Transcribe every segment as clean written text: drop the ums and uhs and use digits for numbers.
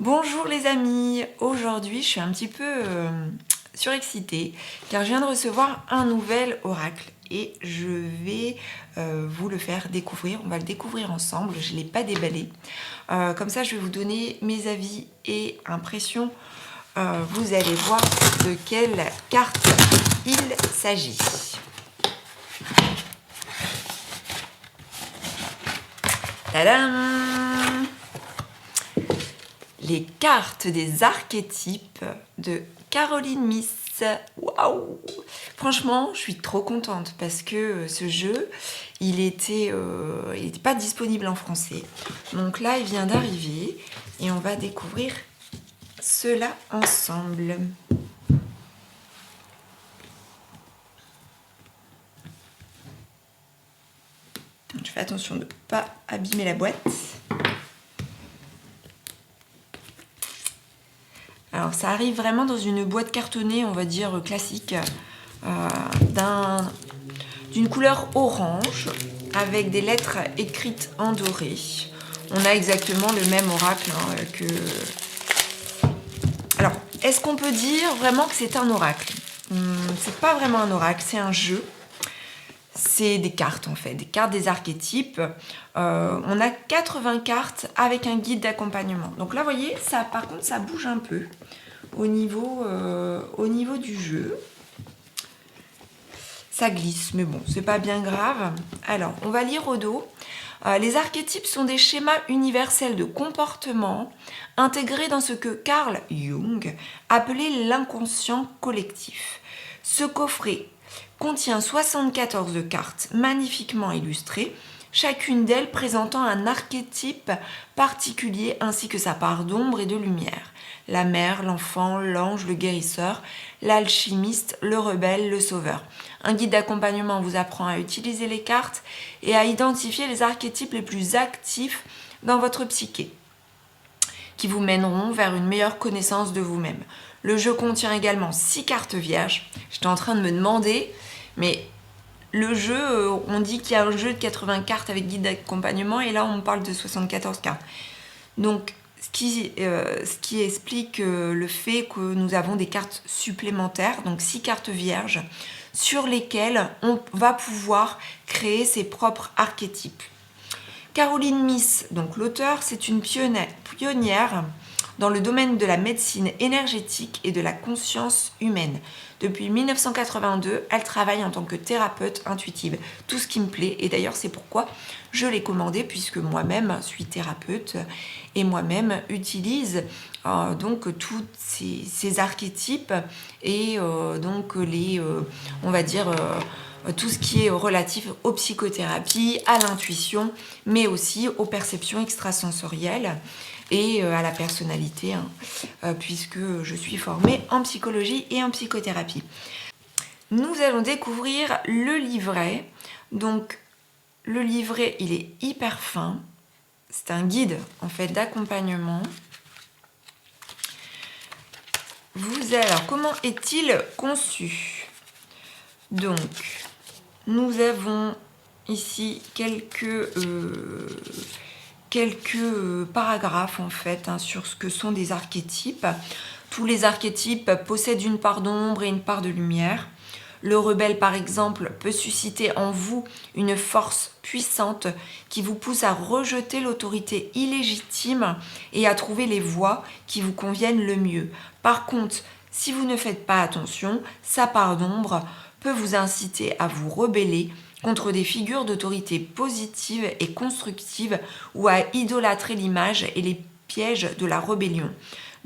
Bonjour les amis, aujourd'hui je suis un petit peu surexcitée car je viens de recevoir un nouvel oracle et je vais vous le faire découvrir, on va le découvrir ensemble, je ne l'ai pas déballé. Comme ça je vais vous donner mes avis et impressions, vous allez voir de quelle carte il s'agit. Tadam! Les cartes des archétypes de Caroline Myss. Waouh! Franchement, je suis trop contente parce que ce jeu, il était pas disponible en français. Donc là, il vient d'arriver et on va découvrir cela ensemble. Je fais attention de ne pas abîmer la boîte. Alors ça arrive vraiment dans une boîte cartonnée, on va dire classique, d'une couleur orange, avec des lettres écrites en doré. On a exactement le même oracle que... Alors, est-ce qu'on peut dire vraiment que c'est un oracle? C'est pas vraiment un oracle, c'est un jeu. C'est des cartes en fait, des cartes des archétypes. On a 80 cartes avec un guide d'accompagnement. Donc là, vous voyez, ça, par contre, ça bouge un peu au niveau du jeu. Ça glisse, mais bon, c'est pas bien grave. Alors, on va lire au dos. Les archétypes sont des schémas universels de comportement intégrés dans ce que Carl Jung appelait l'inconscient collectif. Ce coffret contient 74 cartes magnifiquement illustrées, chacune d'elles présentant un archétype particulier ainsi que sa part d'ombre et de lumière. La mère, l'enfant, l'ange, le guérisseur, l'alchimiste, le rebelle, le sauveur. Un guide d'accompagnement vous apprend à utiliser les cartes et à identifier les archétypes les plus actifs dans votre psyché, qui vous mèneront vers une meilleure connaissance de vous-même. Le jeu contient également 6 cartes vierges. J'étais en train de me demander, mais le jeu, on dit qu'il y a un jeu de 80 cartes avec guide d'accompagnement et là on parle de 74 cartes. Donc, ce qui explique le fait que nous avons des cartes supplémentaires, donc 6 cartes vierges, sur lesquelles on va pouvoir créer ses propres archétypes. Caroline Myss, donc l'auteur, c'est une pionnière dans le domaine de la médecine énergétique et de la conscience humaine. Depuis 1982, elle travaille en tant que thérapeute intuitive. Tout ce qui me plaît, et d'ailleurs c'est pourquoi je l'ai commandé, puisque moi-même suis thérapeute et moi-même utilise donc tous ces archétypes et donc on va dire tout ce qui est relatif aux psychothérapies, à l'intuition, mais aussi aux perceptions extrasensorielles et à la personnalité, puisque je suis formée en psychologie et en psychothérapie. Nous allons découvrir le livret. Donc, le livret, il est hyper fin. C'est un guide, en fait, d'accompagnement. Alors, comment est-il conçu? Donc, nous avons ici quelques paragraphes en fait sur ce que sont des archétypes. Tous les archétypes possèdent une part d'ombre et une part de lumière. Le rebelle, par exemple, peut susciter en vous une force puissante qui vous pousse à rejeter l'autorité illégitime et à trouver les voies qui vous conviennent le mieux. Par contre, si vous ne faites pas attention, sa part d'ombre peut vous inciter à vous rebeller contre des figures d'autorité positives et constructives ou à idolâtrer l'image et les pièges de la rébellion.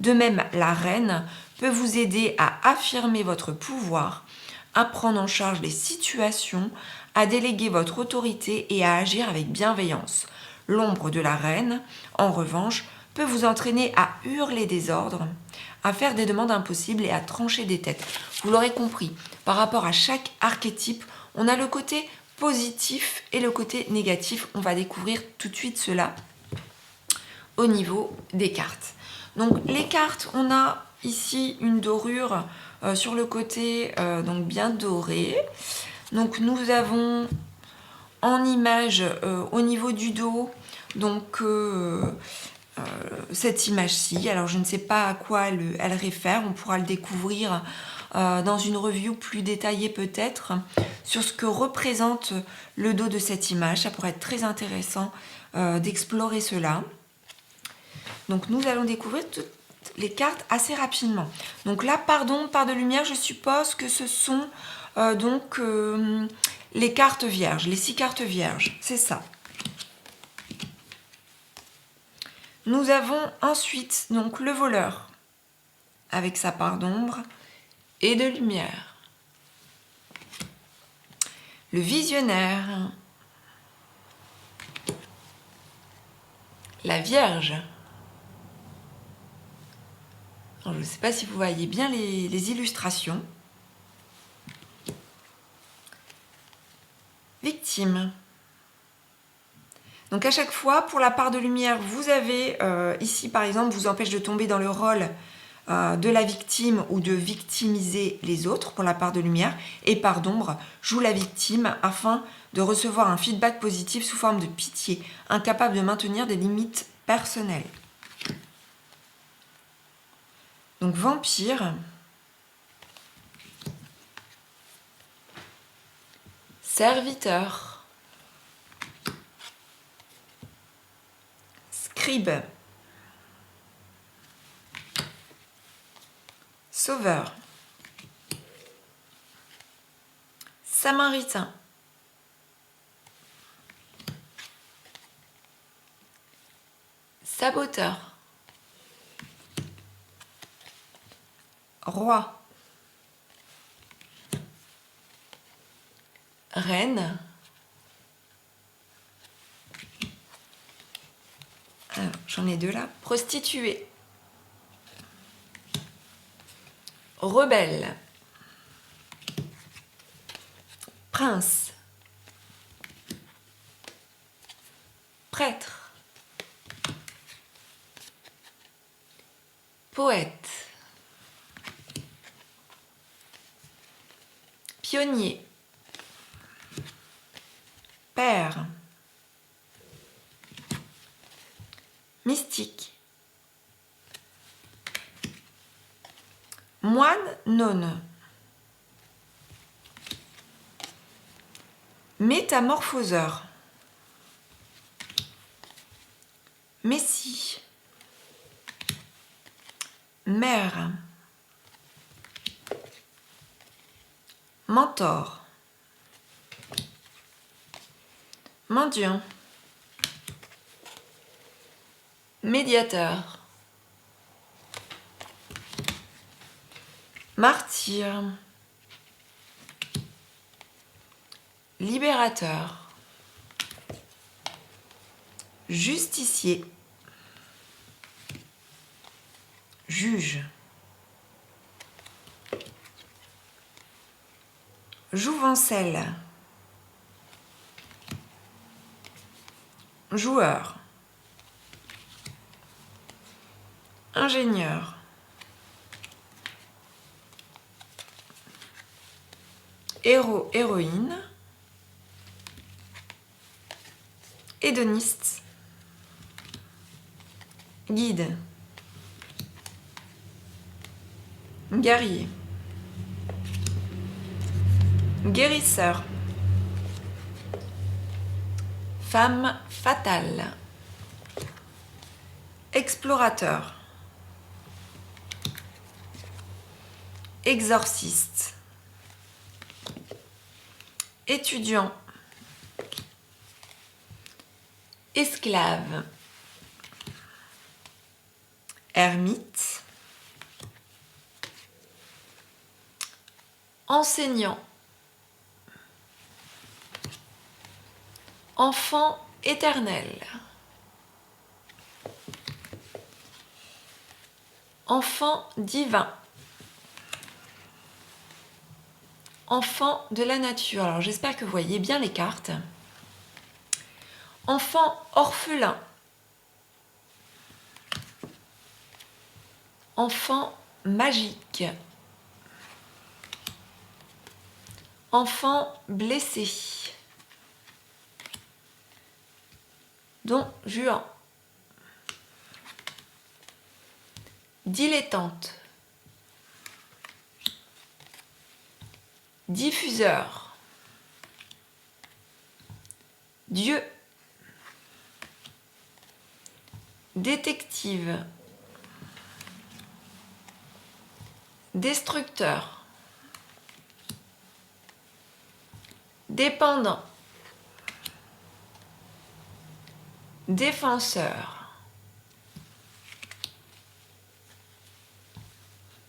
De même, la reine peut vous aider à affirmer votre pouvoir, à prendre en charge les situations, à déléguer votre autorité et à agir avec bienveillance. L'ombre de la reine, en revanche, peut vous entraîner à hurler des ordres, à faire des demandes impossibles et à trancher des têtes. Vous l'aurez compris, par rapport à chaque archétype, on a le côté positif et le côté négatif. On va découvrir tout de suite cela au niveau des cartes. Donc les cartes, on a ici une dorure sur le côté donc bien dorée. Donc nous avons en image au niveau du dos donc cette image-ci. Alors, je ne sais pas à quoi elle réfère. On pourra le découvrir dans une review plus détaillée peut-être sur ce que représente le dos de cette image. Ça pourrait être très intéressant d'explorer cela. Donc, nous allons découvrir toutes les cartes assez rapidement. Donc là, part de lumière, je suppose que ce sont les cartes vierges, les 6 cartes vierges. C'est ça. Nous avons ensuite donc le voleur avec sa part d'ombre et de lumière. Le visionnaire. La Vierge. Alors, je ne sais pas si vous voyez bien les illustrations. Victime. Donc à chaque fois, pour la part de lumière, vous avez ici par exemple, vous empêche de tomber dans le rôle de la victime ou de victimiser les autres pour la part de lumière. Et part d'ombre, joue la victime afin de recevoir un feedback positif sous forme de pitié, incapable de maintenir des limites personnelles. Donc vampire. Serviteur. Scribe. Sauveur. Samaritain. Saboteur. Roi. Reine. Alors, j'en ai 2 là. Prostituée. Rebelle. Prince. Prêtre. Poète. Pionnier. Père. Mystique. Moine nonne. Métamorphoseur. Messie. Mère. Mentor. Mendiant. Médiateur. Martyr. Libérateur. Justicier. Juge. Jouvencelle. Joueur. Ingénieur. Héros, héroïne. Hédoniste. Guide. Guerrier. Guérisseur. Femme fatale. Explorateur. Exorciste. Étudiant. Esclave. Ermite. Enseignant. Enfant éternel. Enfant divin. Enfant de la nature. Alors j'espère que vous voyez bien les cartes. Enfant orphelin. Enfant magique. Enfant blessé. Don Juan. dilettante, diffuseur, Dieu, détective, destructeur, dépendant, défenseur,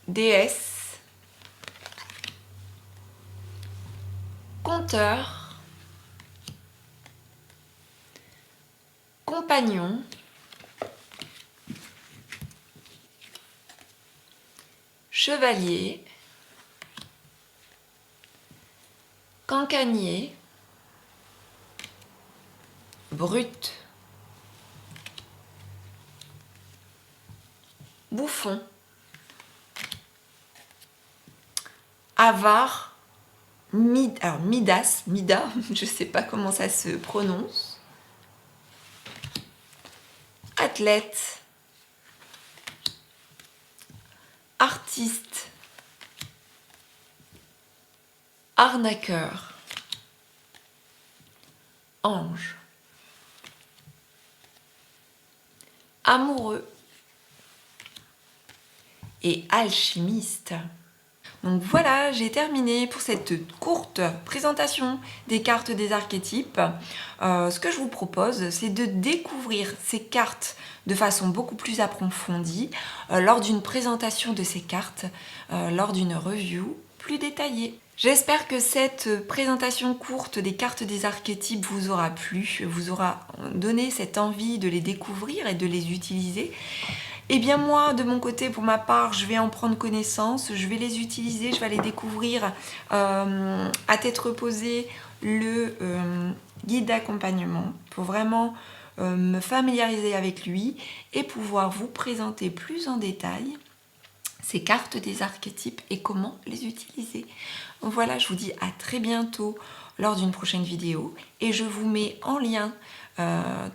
déesse, conteur, compagnon, chevalier, cancanier, brute, bouffon, avare, Midas, je ne sais pas comment ça se prononce, athlète, artiste, arnaqueur, ange, amoureux et alchimiste. Donc voilà, j'ai terminé pour cette courte présentation des cartes des archétypes. Ce que je vous propose, c'est de découvrir ces cartes de façon beaucoup plus approfondie lors d'une présentation de ces cartes, lors d'une review plus détaillée. J'espère que cette présentation courte des cartes des archétypes vous aura plu, vous aura donné cette envie de les découvrir et de les utiliser. Et bien moi, de mon côté, pour ma part, je vais en prendre connaissance, je vais les utiliser, je vais les découvrir à tête reposée, le guide d'accompagnement, pour vraiment me familiariser avec lui et pouvoir vous présenter plus en détail ces cartes des archétypes et comment les utiliser. Voilà, je vous dis à très bientôt lors d'une prochaine vidéo et je vous mets en lien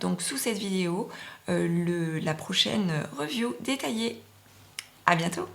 donc sous cette vidéo la prochaine review détaillée. À bientôt!